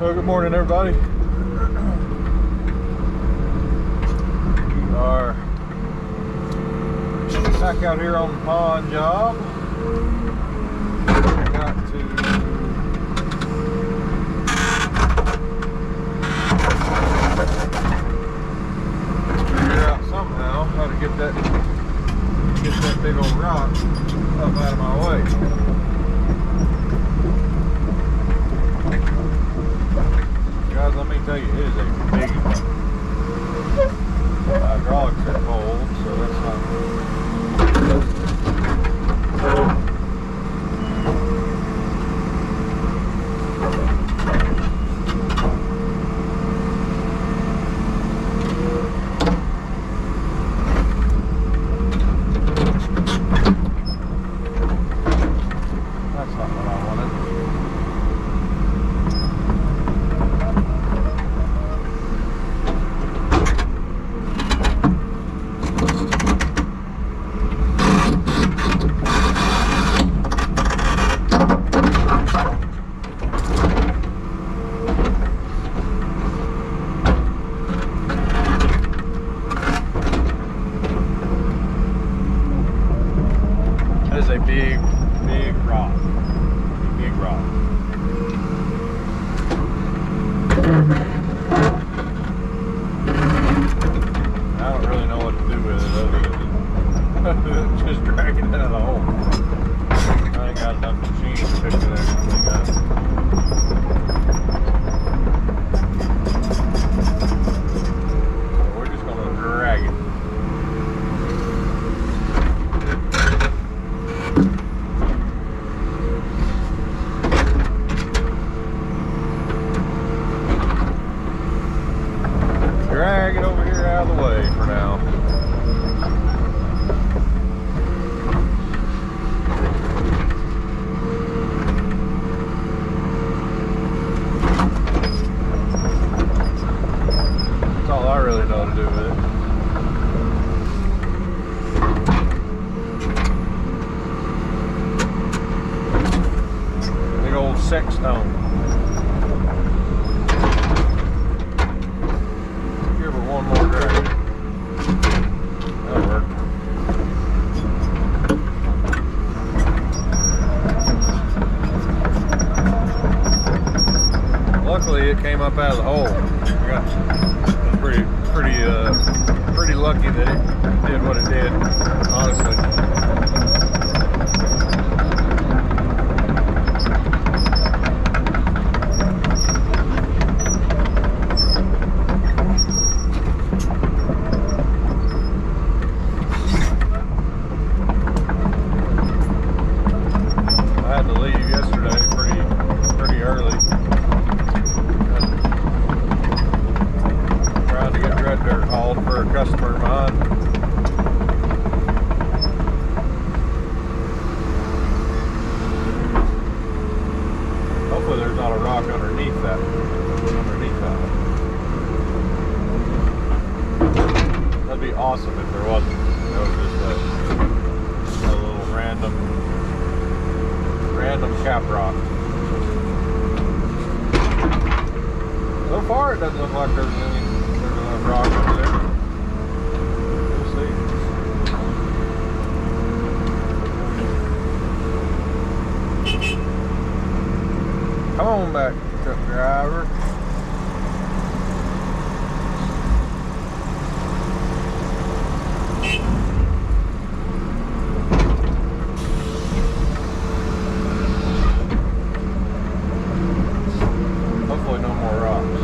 Well, good morning, everybody. We are back out here on the pond job. I got to figure out somehow how to get that big old rock up out of my way. Guys, let me tell you, it is a big hydraulics are cold, so that's not what I wanted. That is a big rock. Big rock. I don't really know what to do with it other than just drag it out of the hole. I ain't got enough machine to fix it actually, guys. So we're just gonna drag it. Drag it over here out of the way for now. That's all I really know to do with it. Big old sextone. One more drag. That'll work. Luckily, it came up out of the hole. I got pretty lucky that it did what it did. Honestly. I had to leave yesterday pretty early. Trying to get red dirt hauled for a customer of mine. Hopefully there's not a rock underneath that. That'd be awesome if there wasn't. That was just a little random cap rock. So far, it doesn't look like there's enough rock over there. We'll see. Come on back, truck driver. Hopefully no more rocks.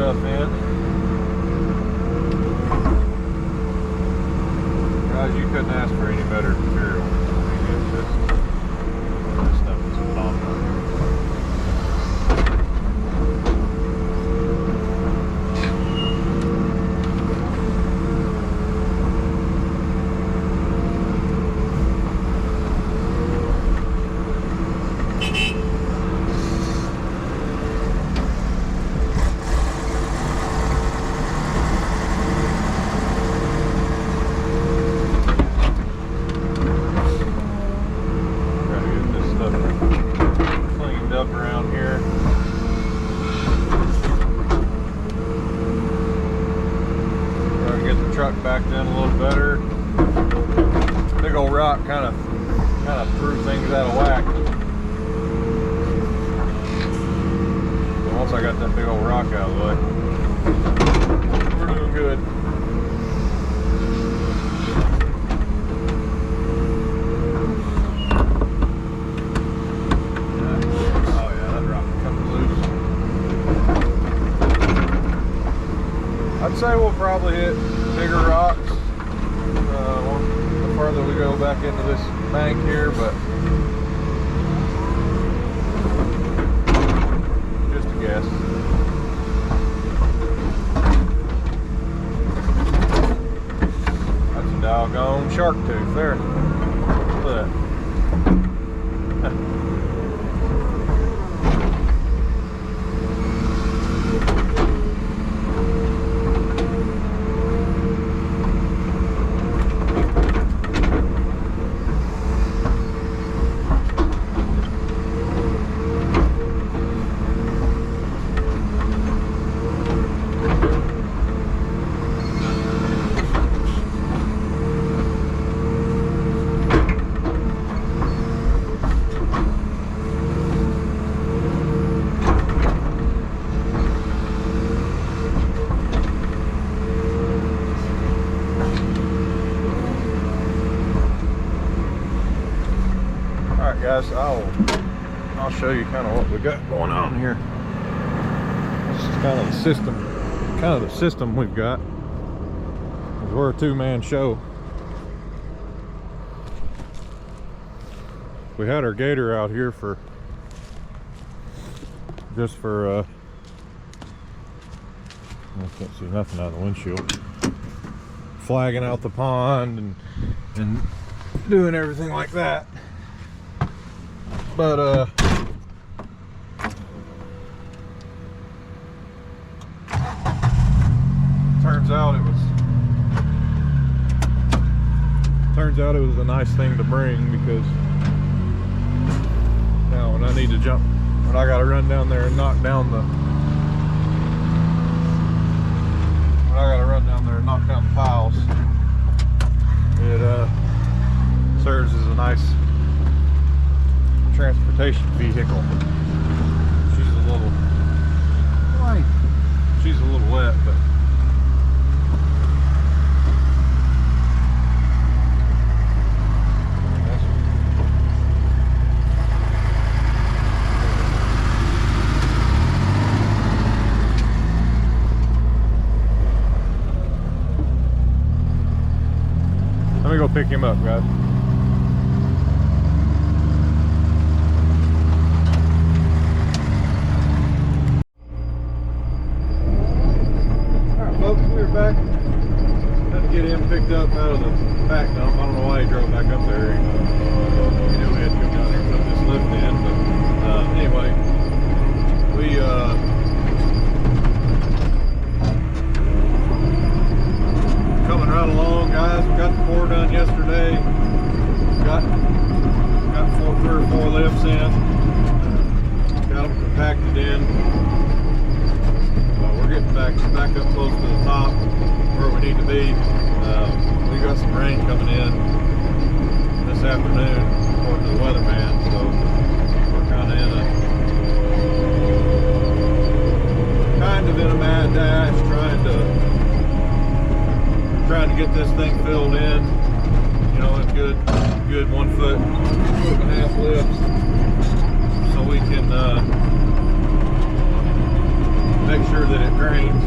stuff in. Guys, you couldn't ask for any better material. I mean, it's just, this stuff is phenomenal. Up around here. Try to get the truck backed in a little better. Big old rock kind of threw things out of whack. But once I got that big old rock out of the way, we're doing good. I'd say we'll probably hit bigger rocks the farther we go back into this bank here, but just a guess. That's a doggone shark tooth there. Look at that. Guys, I'll show you kind of what we got going on here. This is kind of the system we've got. We're a two-man show. We had our gator out here for I can't see nothing out of the windshield, flagging out the pond and doing everything like that. But turns out it was a nice thing to bring, because now when I need to jump, when I got to run down there and knock down the piles, it serves as a nice transportation vehicle. She's a little wet, but let me go pick him up, guys. Back. Had to get him picked up out of the back dump. I don't know why he drove back up there. We had to come down there and put this lift in. But anyway, we coming right along, guys. We got the core done yesterday. Got 3 or 4 lifts in. Got them compacted in. We're getting back up close to the top where we need to be. We got some rain coming in this afternoon according to the weatherman, so we're kind of in a mad dash trying to get this thing filled in, you know, in good 1 foot, 1.5 lifts, so we can make sure that it drains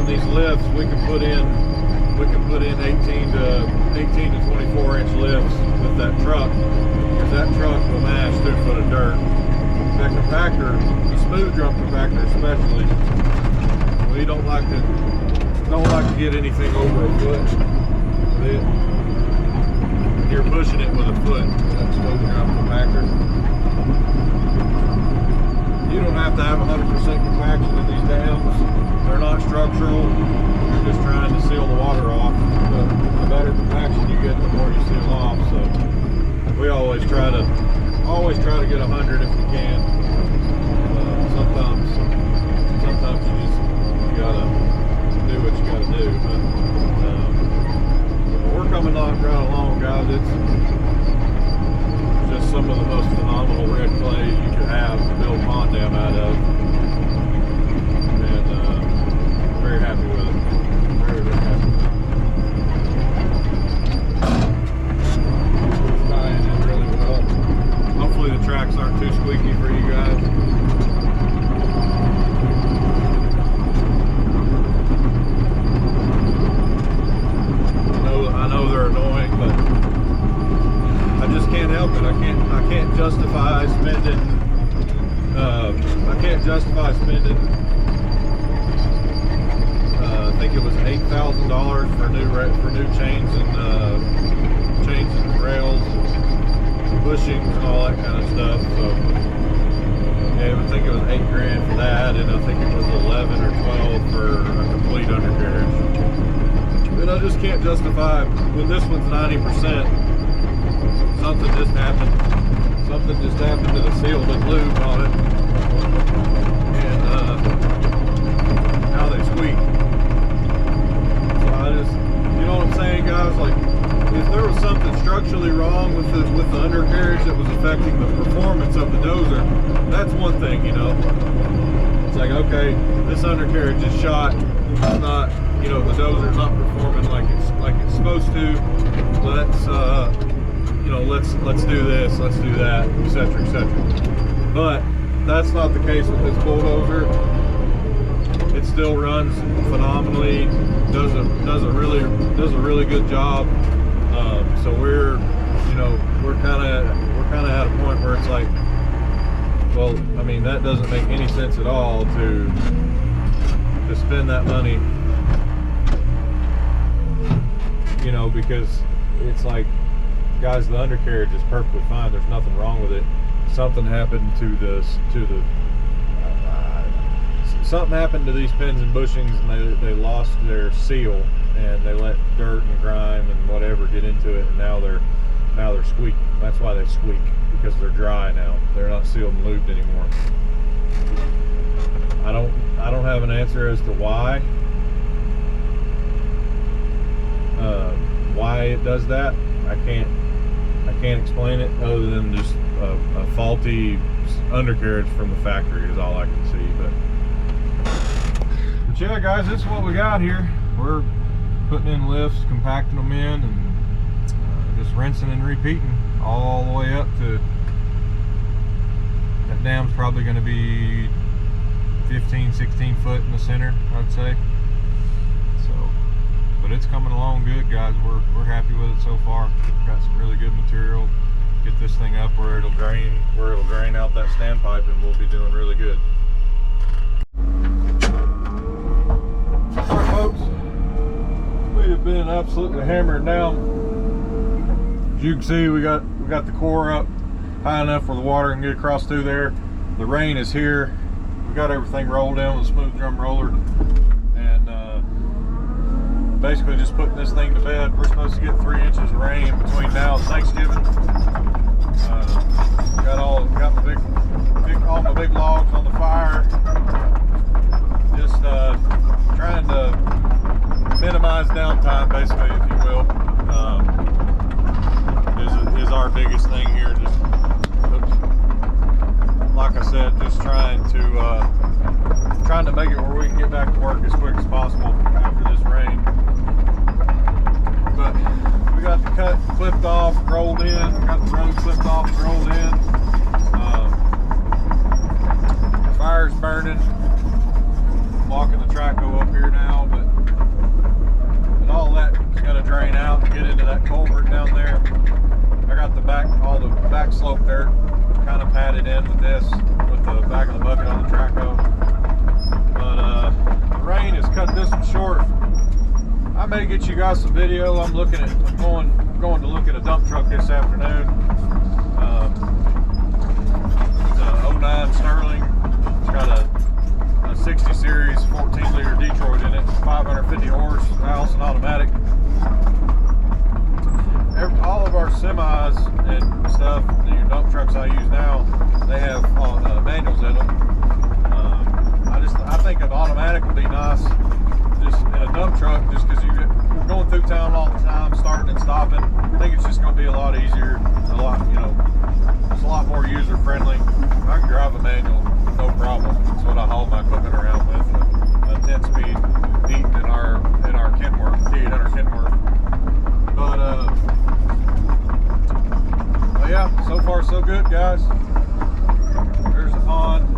on these lifts, we can put in 18 to 24 inch lifts with that truck, because that truck will mash 2 foot of dirt. That compactor, the smooth drum compactor especially, we don't like to get anything over a foot with it. You're pushing it with a foot, that smooth drum compactor. You don't have to have 100% compaction in these dams. They're not structural. You're just trying to seal the water off. The better compaction you get, the more you seal off. So we always try to get 100 if we can. Sometimes you gotta do what you gotta do. But we're coming right along, guys. It's just some of the most phenomenal red clay you could have to build pond dam out of, and very happy with it. Very happy with it. It's tying in really well. Hopefully the tracks aren't too squeaky for you guys. I know they're annoying, but I just can't help it. I can't justify spending. I think it was $8,000 for new chains and rails, and bushings, and all that kind of stuff. So yeah, I think it was $8 grand for that, and I think it was 11 or 12 for a complete undercarriage. And I just can't justify when this one's 90%. Something just happened to the seal and lube on it, and now they squeak. So I just, you know what I'm saying, guys? Like, if there was something structurally wrong with the undercarriage that was affecting the performance of the dozer, that's one thing, you know. It's like, okay, this undercarriage is shot. It's not, you know, the dozer's not performing like it's supposed to. Let's do this, let's do that, etc., etc. But that's not the case with this bulldozer. It still runs phenomenally. Does a really good job. So we're kind of at a point where it's like, well, I mean, that doesn't make any sense at all to spend that money, you know, because it's like, guys, the undercarriage is perfectly fine. There's nothing wrong with it. Something happened something happened to these pins and bushings, and they lost their seal, and they let dirt and grime and whatever get into it, and now they're squeaking. That's why they squeak, because they're dry now. They're not sealed and lubed anymore. I don't have an answer as to why it does that. I can't explain it other than just a faulty undercarriage from the factory is all I can see. But yeah, guys, this is what we got here. We're putting in lifts, compacting them in, and just rinsing and repeating all the way up to, that dam's probably going to be 15, 16 foot in the center, I'd say. So, but it's coming along good, guys. We're happy with it so far. Got some really good material. Get this thing up where it'll drain out that standpipe, and we'll be doing really good. All right, folks, we have been absolutely hammered down. As you can see, we got the core up high enough where the water can get across through there. The rain is here. We got everything rolled in with a smooth drum roller, and basically just putting this thing to bed. We're supposed to get 3 inches of rain between now and Thanksgiving. Got all my big logs on the fire. Just trying to minimize downtime, basically, if you will. Is our biggest thing here. Just, like I said, just trying to make it where we can get back to work as quick as possible after this rain. But we got the cut clipped off, rolled in. We got the road clipped off, rolled in. Fire's burning. Walking the track go up here now, but in with this, with the back of the bucket on the Traco. But the rain has cut this one short. I may get you guys some video. I'm going to look at a dump truck this afternoon. It's a 09 Sterling. It's got a 60 series 14-liter Detroit in it, 550 horse, Allison automatic. All of our semis and stuff, the dump trucks I use now, they have manuals in them. I think an automatic would be nice, just in a dump truck, just because you're going through town all the time, starting and stopping. I think it's just going to be a lot easier, it's a lot more user friendly. I can drive a manual, no problem. That's what I haul my equipment around with. A 10-speed Heat in our Kenworth, T800 Kenworth. But yeah, so far so good, guys. There's the pond.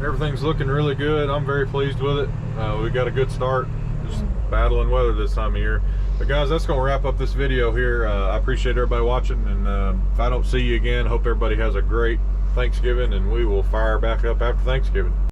Everything's looking really good. I'm very pleased with it. We got a good start. Just battling weather this time of year. But guys, that's going to wrap up this video here. I appreciate everybody watching, and if I don't see you again, hope everybody has a great Thanksgiving, and we will fire back up after Thanksgiving.